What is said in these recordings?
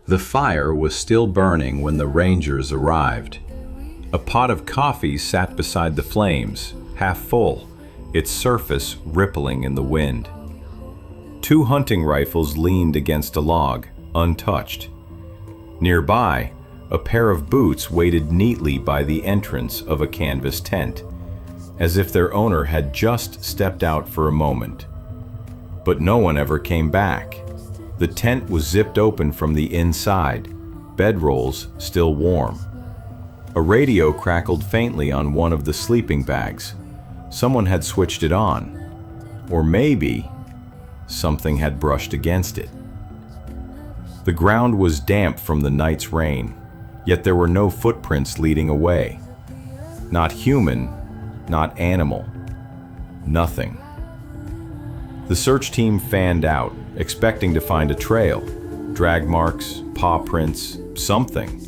The fire was still burning when the rangers arrived. A pot of coffee sat beside the flames, half full, its surface rippling in the wind. 2 hunting rifles leaned against a log, untouched. Nearby, a pair of boots waited neatly by the entrance of a canvas tent, as if their owner had just stepped out for a moment. But no one ever came back. The tent was zipped open from the inside, bedrolls still warm. A radio crackled faintly on one of the sleeping bags. Someone had switched it on. Or maybe something had brushed against it. The ground was damp from the night's rain, yet there were no footprints leading away. Not human, not animal. Nothing. The search team fanned out, expecting to find a trail, drag marks, paw prints, something.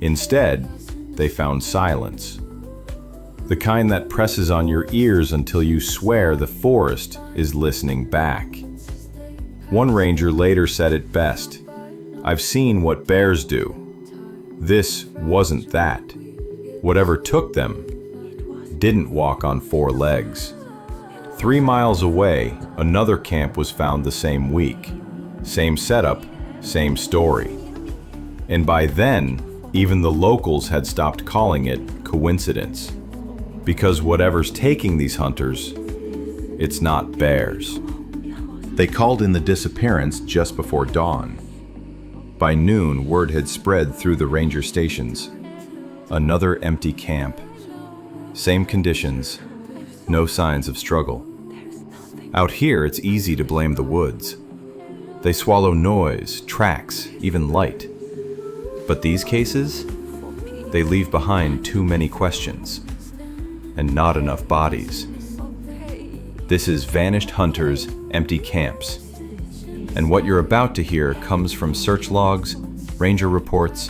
Instead, they found silence. The kind that presses on your ears until you swear the forest is listening back. One ranger later said it best, "I've seen what bears do. This wasn't that. Whatever took them didn't walk on 4 legs." 3 miles away, another camp was found the same week. Same setup, same story. And by then, even the locals had stopped calling it coincidence. Because whatever's taking these hunters, it's not bears. They called in the disappearance just before dawn. By noon, word had spread through the ranger stations. Another empty camp. Same conditions, no signs of struggle. Out here, it's easy to blame the woods. They swallow noise, tracks, even light. But these cases, they leave behind too many questions, and not enough bodies. This is Vanished Hunters, Empty Camps. And what you're about to hear comes from search logs, ranger reports,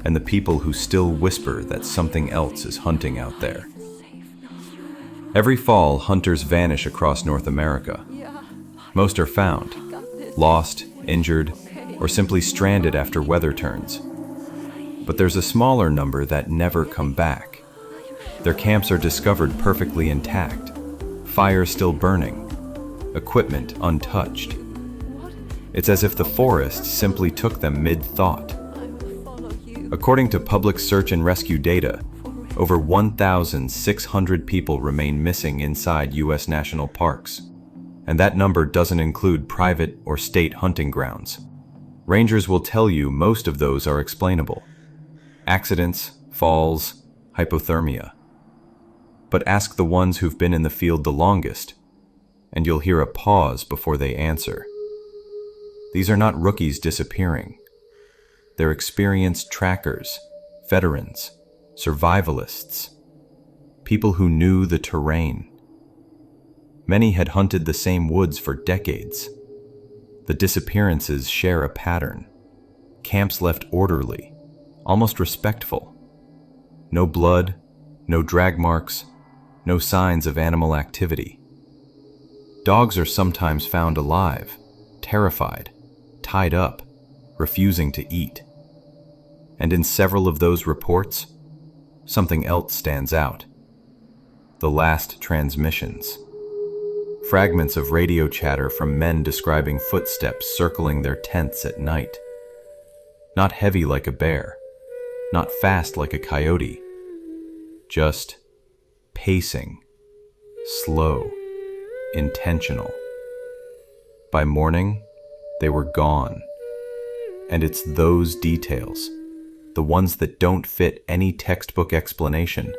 and the people who still whisper that something else is hunting out there. Every fall, hunters vanish across North America. Most are found, lost, injured, or simply stranded after weather turns. But there's a smaller number that never come back. Their camps are discovered perfectly intact, fire still burning, equipment untouched. It's as if the forest simply took them mid-thought. According to public search and rescue data, over 1,600 people remain missing inside U.S. national parks, and that number doesn't include private or state hunting grounds. Rangers will tell you most of those are explainable. Accidents, falls, hypothermia. But ask the ones who've been in the field the longest, and you'll hear a pause before they answer. These are not rookies disappearing. They're experienced trackers, veterans, survivalists, people who knew the terrain. Many had hunted the same woods for decades. The disappearances share a pattern. Camps left orderly, almost respectful. No blood, no drag marks, no signs of animal activity. Dogs are sometimes found alive, terrified, tied up, refusing to eat. And in several of those reports, something else stands out. The last transmissions. Fragments of radio chatter from men describing footsteps circling their tents at night. Not heavy like a bear, not fast like a coyote, just pacing, slow, intentional. By morning, they were gone. And it's those details, the ones that don't fit any textbook explanation,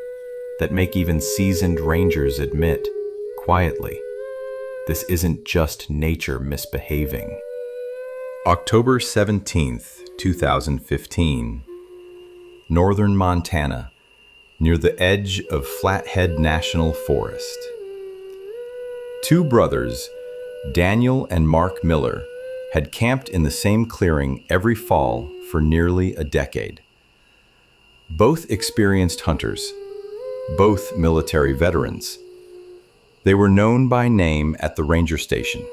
that make even seasoned rangers admit, quietly, this isn't just nature misbehaving. October 17th, 2015. Northern Montana, near the edge of Flathead National Forest. 2 brothers, Daniel and Mark Miller, had camped in the same clearing every fall for nearly a decade. Both experienced hunters, both military veterans. They were known by name at the ranger station.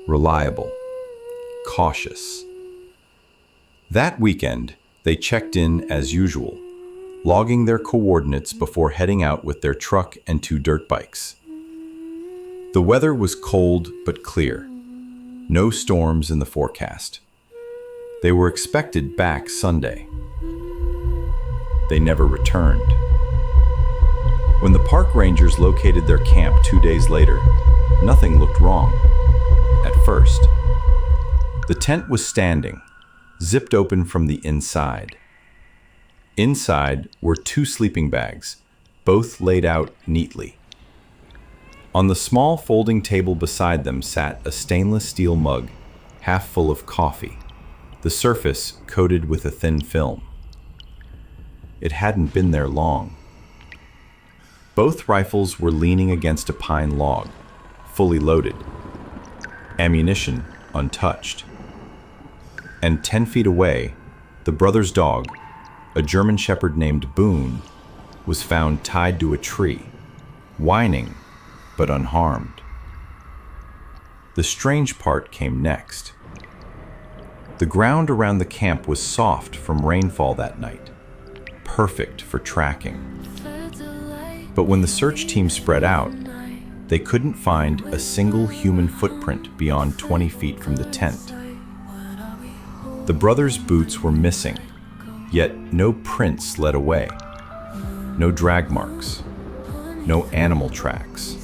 Reliable, cautious. That weekend, they checked in as usual, logging their coordinates before heading out with their truck and 2 dirt bikes. The weather was cold but clear. No storms in the forecast. They were expected back Sunday. They never returned. When the park rangers located their camp 2 days later, nothing looked wrong. At first, the tent was standing, zipped open from the inside. Inside were 2 sleeping bags, both laid out neatly. On the small folding table beside them sat a stainless steel mug, half full of coffee, the surface coated with a thin film. It hadn't been there long. Both rifles were leaning against a pine log, fully loaded, ammunition untouched. And 10 feet away, the brothers' dog, a German shepherd named Boone, was found tied to a tree, whining but unharmed. The strange part came next. The ground around the camp was soft from rainfall that night, perfect for tracking. But when the search team spread out, they couldn't find a single human footprint beyond 20 feet from the tent. The brothers' boots were missing, yet no prints led away. No drag marks, no animal tracks.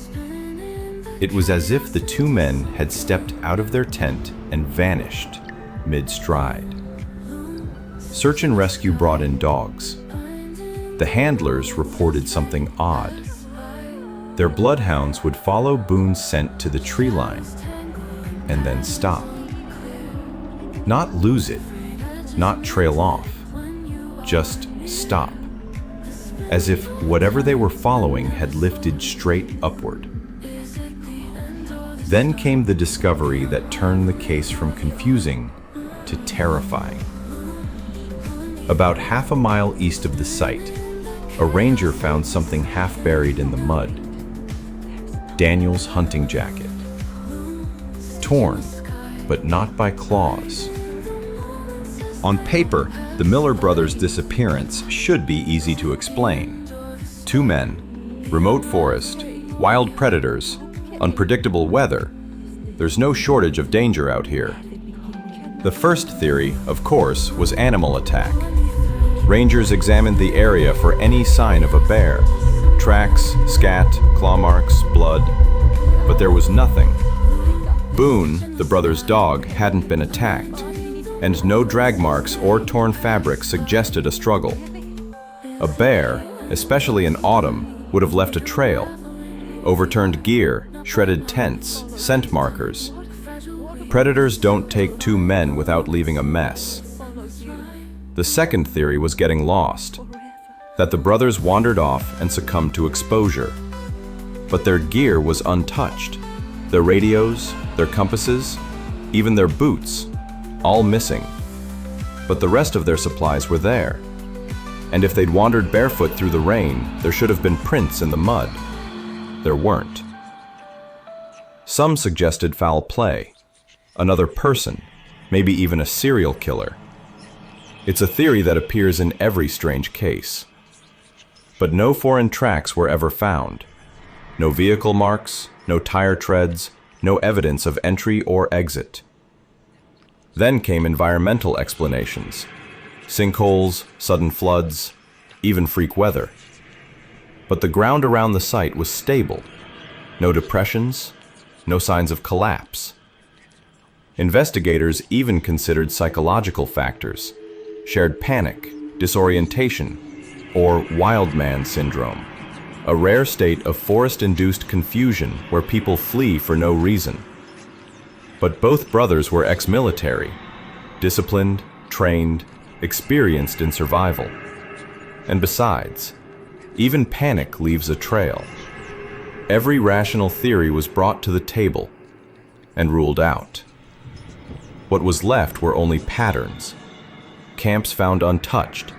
It was as if the 2 men had stepped out of their tent and vanished mid-stride. Search and rescue brought in dogs. The handlers reported something odd. Their bloodhounds would follow Boone's scent to the tree line and then stop. Not lose it, not trail off, just stop, as if whatever they were following had lifted straight upward. Then came the discovery that turned the case from confusing to terrifying. About half a mile east of the site, a ranger found something half buried in the mud. Daniel's hunting jacket. Torn, but not by claws. On paper, the Miller brothers' disappearance should be easy to explain. 2 men, remote forest, wild predators, unpredictable weather. There's no shortage of danger out here. The first theory, of course, was animal attack. Rangers examined the area for any sign of a bear. Tracks, scat, claw marks, blood. But there was nothing. Boone, the brothers' dog, hadn't been attacked, and no drag marks or torn fabric suggested a struggle. A bear, especially in autumn, would have left a trail. Overturned gear, shredded tents, scent markers. Predators don't take 2 men without leaving a mess. The second theory was getting lost, that the brothers wandered off and succumbed to exposure. But their gear was untouched. Their radios, their compasses, even their boots, all missing. But the rest of their supplies were there. And if they'd wandered barefoot through the rain, there should have been prints in the mud. There weren't. Some suggested foul play, another person, maybe even a serial killer. It's a theory that appears in every strange case. But no foreign tracks were ever found. No vehicle marks, no tire treads, no evidence of entry or exit. Then came environmental explanations. Sinkholes, sudden floods, even freak weather. But the ground around the site was stable. No depressions, no signs of collapse. Investigators even considered psychological factors, shared panic, disorientation, or wild man syndrome, a rare state of forest-induced confusion where people flee for no reason. But both brothers were ex-military, disciplined, trained, experienced in survival. And besides, even panic leaves a trail. Every rational theory was brought to the table and ruled out. What was left were only patterns. Camps found untouched,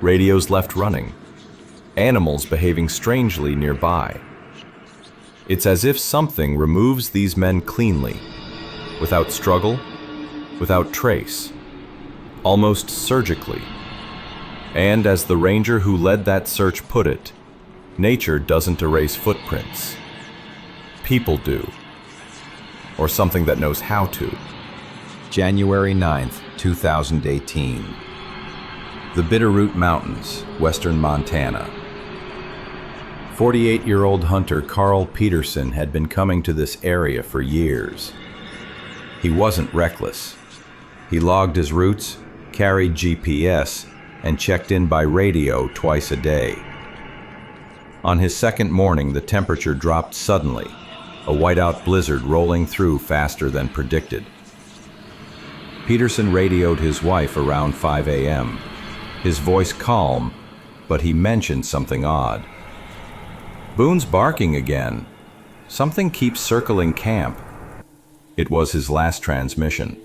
radios left running, animals behaving strangely nearby. It's as if something removes these men cleanly, without struggle, without trace, almost surgically. And as the ranger who led that search put it, nature doesn't erase footprints. People do. Or something that knows how to. January 9th, 2018. The Bitterroot Mountains, western Montana. 48-year-old hunter Carl Peterson had been coming to this area for years. He wasn't reckless. He logged his routes, carried GPS, and checked in by radio twice a day. On his second morning, the temperature dropped suddenly, a whiteout blizzard rolling through faster than predicted. Peterson radioed his wife around 5 a.m., his voice calm, but he mentioned something odd. "Boone's barking again. Something keeps circling camp." It was his last transmission.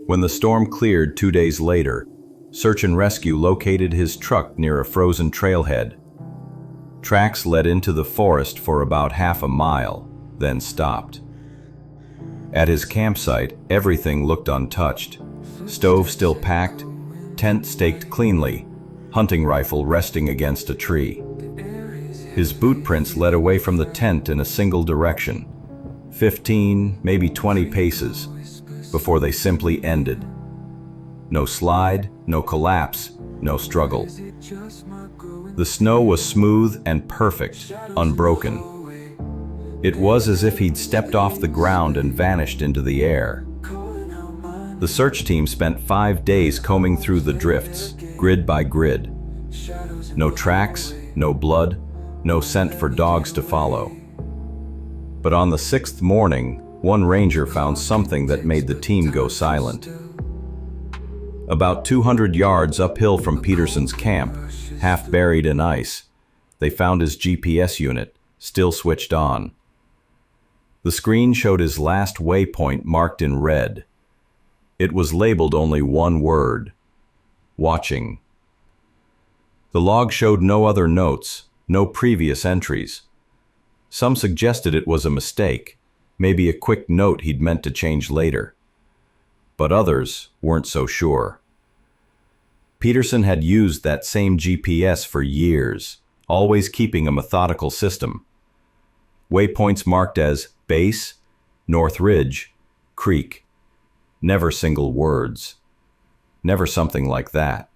When the storm cleared 2 days later, search and rescue located his truck near a frozen trailhead. Tracks led into the forest for about half a mile, then stopped. At his campsite, everything looked untouched. Stove still packed, tent staked cleanly, hunting rifle resting against a tree. His boot prints led away from the tent in a single direction, 15, maybe 20 paces, before they simply ended. No slide, no collapse, no struggle. The snow was smooth and perfect, unbroken. It was as if he'd stepped off the ground and vanished into the air. The search team spent 5 days combing through the drifts, grid by grid. No tracks, no blood, no scent for dogs to follow. But on the 6th morning, one ranger found something that made the team go silent. About 200 yards uphill from Peterson's camp, half buried in ice, they found his GPS unit, still switched on. The screen showed his last waypoint marked in red. It was labeled only one word: watching. The log showed no other notes, no previous entries. Some suggested it was a mistake, maybe a quick note he'd meant to change later. But others weren't so sure. Peterson had used that same GPS for years, always keeping a methodical system. Waypoints marked as Base, North Ridge, Creek. Never single words. Never something like that.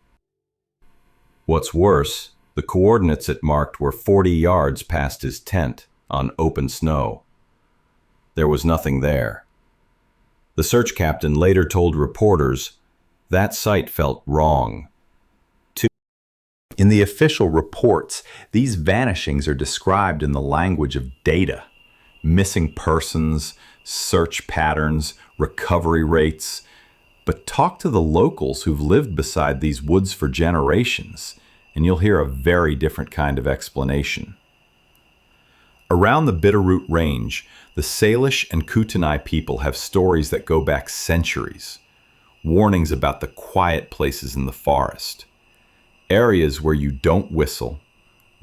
What's worse, the coordinates it marked were 40 yards past his tent, on open snow. There was nothing there. The search captain later told reporters that site felt wrong. In the official reports, these vanishings are described in the language of data. Missing persons, search patterns, recovery rates. But talk to the locals who've lived beside these woods for generations, and you'll hear a very different kind of explanation. Around the Bitterroot Range, the Salish and Kootenai people have stories that go back centuries. Warnings about the quiet places in the forest. Areas where you don't whistle,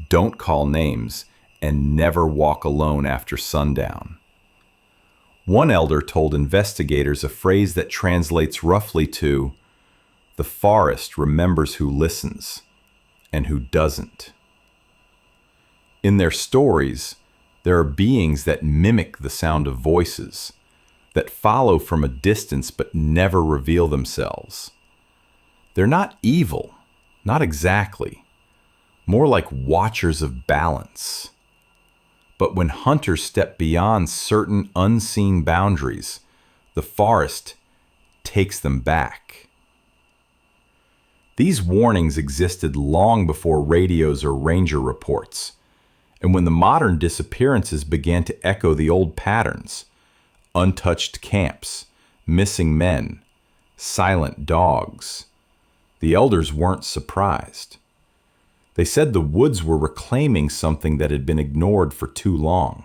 don't call names, and never walk alone after sundown. One elder told investigators a phrase that translates roughly to, "The forest remembers who listens and who doesn't." In their stories, there are beings that mimic the sound of voices, that follow from a distance but never reveal themselves. They're not evil, not exactly, more like watchers of balance. But when hunters step beyond certain unseen boundaries, the forest takes them back. These warnings existed long before radios or ranger reports, and when the modern disappearances began to echo the old patterns, untouched camps, missing men, silent dogs, the elders weren't surprised. They said the woods were reclaiming something that had been ignored for too long.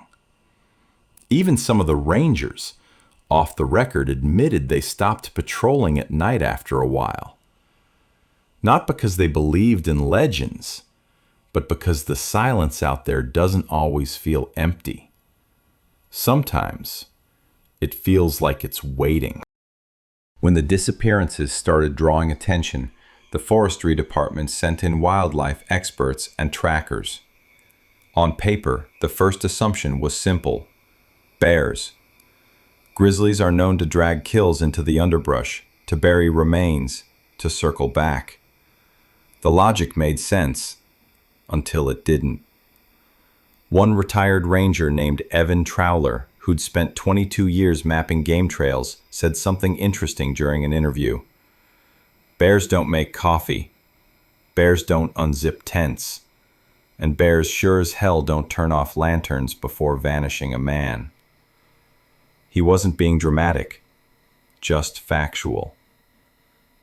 Even some of the rangers, off the record, admitted they stopped patrolling at night after a while. Not because they believed in legends, but because the silence out there doesn't always feel empty. Sometimes it feels like it's waiting. When the disappearances started drawing attention, the forestry department sent in wildlife experts and trackers. On paper, the first assumption was simple: bears. Grizzlies are known to drag kills into the underbrush, to bury remains, to circle back. The logic made sense, until it didn't. One retired ranger named Evan Trowler, who'd spent 22 years mapping game trails, said something interesting during an interview. Bears don't make coffee. Bears don't unzip tents. And bears sure as hell don't turn off lanterns before vanishing a man. He wasn't being dramatic, just factual.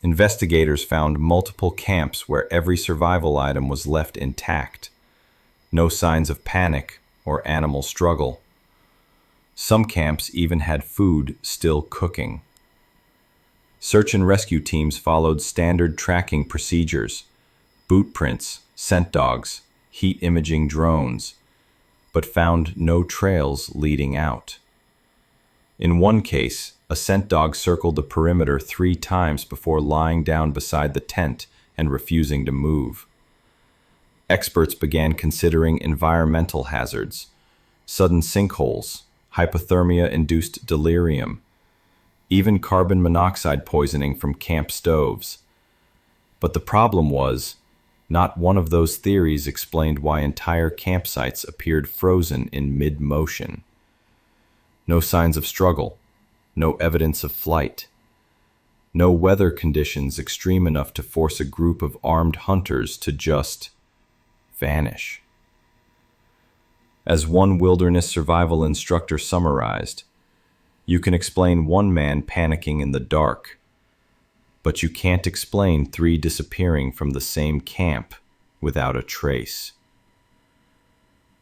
Investigators found multiple camps where every survival item was left intact. No signs of panic or animal struggle. Some camps even had food still cooking. Search and rescue teams followed standard tracking procedures: boot prints, scent dogs, heat imaging drones, but found no trails leading out. In one case, a scent dog circled the perimeter 3 times before lying down beside the tent and refusing to move. Experts began considering environmental hazards: sudden sinkholes, hypothermia-induced delirium, even carbon monoxide poisoning from camp stoves. But the problem was, not one of those theories explained why entire campsites appeared frozen in mid-motion. No signs of struggle, no evidence of flight, no weather conditions extreme enough to force a group of armed hunters to just vanish. As one wilderness survival instructor summarized, you can explain one man panicking in the dark, but you can't explain 3 disappearing from the same camp without a trace.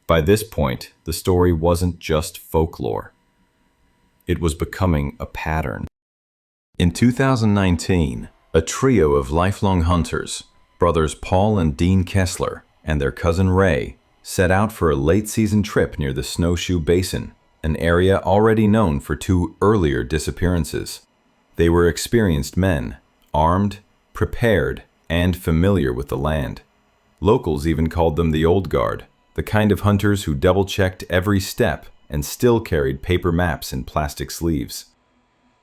By this point, the story wasn't just folklore. It was becoming a pattern. In 2019, a trio of lifelong hunters, brothers Paul and Dean Kessler, and their cousin Ray, set out for a late-season trip near the Snowshoe Basin, an area already known for 2 earlier disappearances. They were experienced men, armed, prepared, and familiar with the land. Locals even called them the Old Guard, the kind of hunters who double-checked every step and still carried paper maps in plastic sleeves.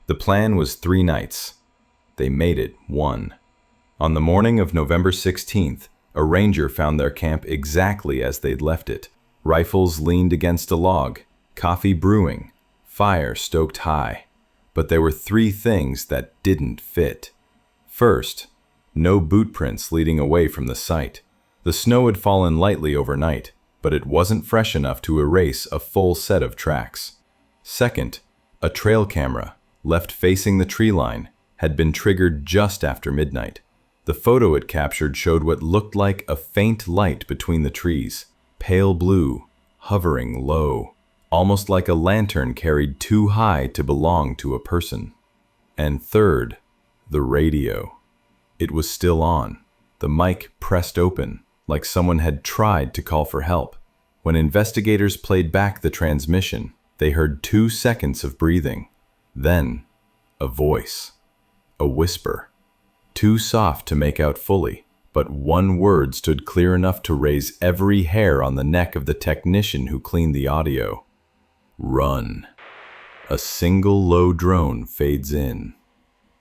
The plan was 3 nights. They made it 1. On the morning of November 16th, a ranger found their camp exactly as they'd left it. Rifles leaned against a log, coffee brewing, fire stoked high. But there were 3 things that didn't fit. First, no boot prints leading away from the site. The snow had fallen lightly overnight, but it wasn't fresh enough to erase a full set of tracks. Second, a trail camera, left facing the tree line, had been triggered just after midnight. The photo it captured showed what looked like a faint light between the trees, pale blue, hovering low, almost like a lantern carried too high to belong to a person. And third, the radio. It was still on, the mic pressed open, like someone had tried to call for help. When investigators played back the transmission, they heard 2 seconds of breathing. Then, a voice. A whisper. Too soft to make out fully, but one word stood clear enough to raise every hair on the neck of the technician who cleaned the audio. Run. A single low drone fades in.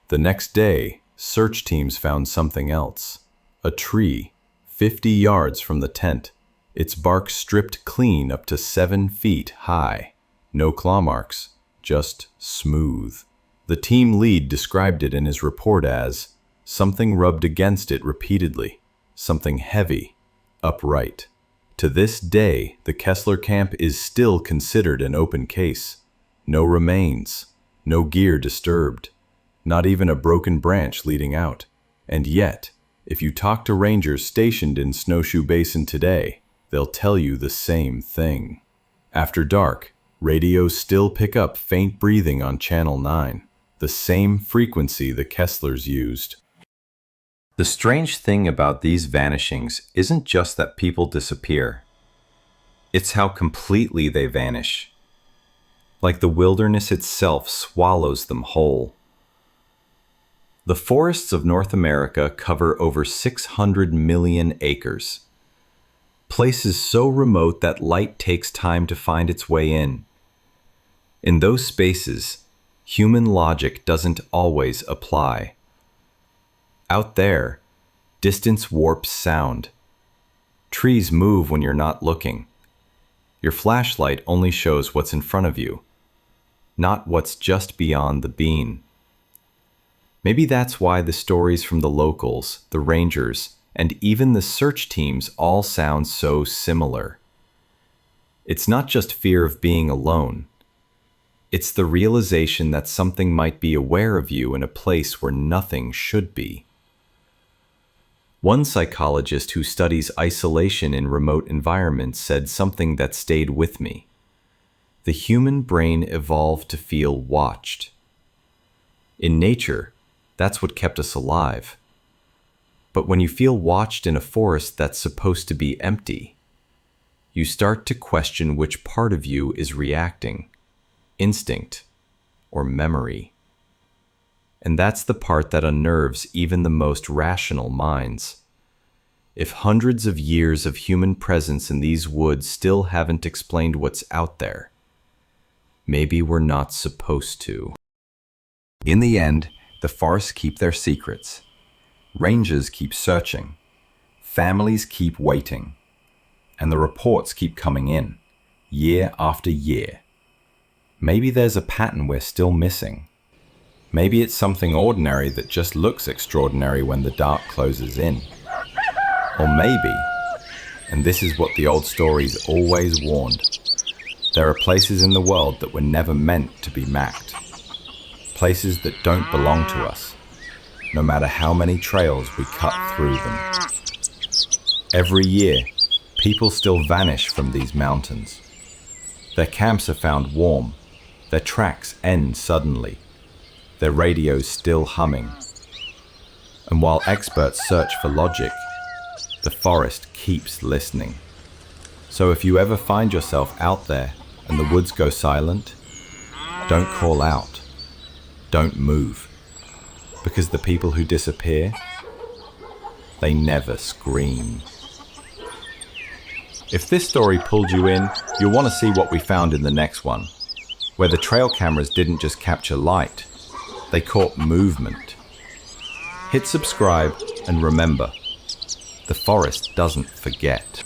The next day, search teams found something else. A tree, 50 yards from the tent, its bark stripped clean up to 7 feet high. No claw marks, just smooth. The team lead described it in his report as something rubbed against it repeatedly, something heavy, upright. To this day, the Kessler camp is still considered an open case. No remains, no gear disturbed, not even a broken branch leading out. And yet, if you talk to rangers stationed in Snowshoe Basin today, they'll tell you the same thing. After dark, radios still pick up faint breathing on Channel 9, the same frequency the Kesslers used. The strange thing about these vanishings isn't just that people disappear. It's how completely they vanish. Like the wilderness itself swallows them whole. The forests of North America cover over 600 million acres. Places so remote that light takes time to find its way in. In those spaces, human logic doesn't always apply. Out there, distance warps sound. Trees move when you're not looking. Your flashlight only shows what's in front of you, not what's just beyond the beam. Maybe that's why the stories from the locals, the rangers, and even the search teams all sound so similar. It's not just fear of being alone. It's the realization that something might be aware of you in a place where nothing should be. One psychologist who studies isolation in remote environments said something that stayed with me. The human brain evolved to feel watched. In nature, that's what kept us alive. But when you feel watched in a forest that's supposed to be empty, you start to question which part of you is reacting, instinct or memory. And that's the part that unnerves even the most rational minds. If hundreds of years of human presence in these woods still haven't explained what's out there, maybe we're not supposed to. In the end, the forests keep their secrets. Rangers keep searching. Families keep waiting. And the reports keep coming in, year after year. Maybe there's a pattern we're still missing. Maybe it's something ordinary that just looks extraordinary when the dark closes in. Or maybe, and this is what the old stories always warned, there are places in the world that were never meant to be mapped. Places that don't belong to us, no matter how many trails we cut through them. Every year, people still vanish from these mountains. Their camps are found warm, their tracks end suddenly, their radios still humming. And while experts search for logic, the forest keeps listening. So if you ever find yourself out there and the woods go silent, don't call out. Don't move, because the people who disappear, they never scream. If this story pulled you in, you'll want to see what we found in the next one, where the trail cameras didn't just capture light, they caught movement. Hit subscribe and remember, the forest doesn't forget.